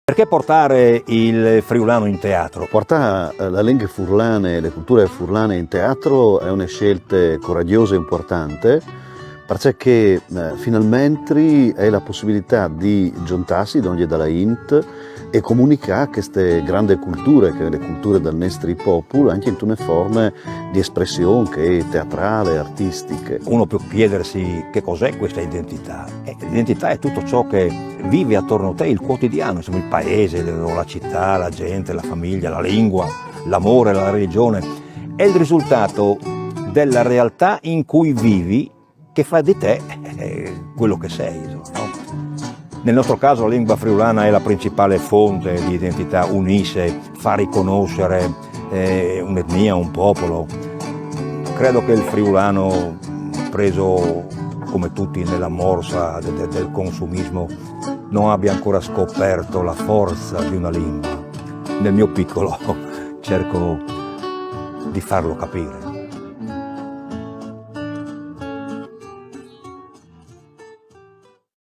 Perché portare il friulano in teatro? Portare la lingua furlana e le culture furlane in teatro è una scelta coraggiosa e importante, perché finalmente è la possibilità di giuntarsi donde dalla int e comunicare queste grandi culture, che le culture del nostro popolo, anche in una forma di espressione che è teatrale, artistiche. Uno può chiedersi che cos'è questa identità. L'identità è tutto ciò che vive attorno a te, il quotidiano, insomma, il paese, la città, la gente, la famiglia, la lingua, l'amore, la religione. È il risultato della realtà in cui vivi che fa di te quello che sei. No? Nel nostro caso la lingua friulana è la principale fonte di identità, unisce, fa riconoscere un'etnia, un popolo. Credo che il friulano, preso come tutti nella morsa del consumismo, non abbia ancora scoperto la forza di una lingua. Nel mio piccolo cerco di farlo capire.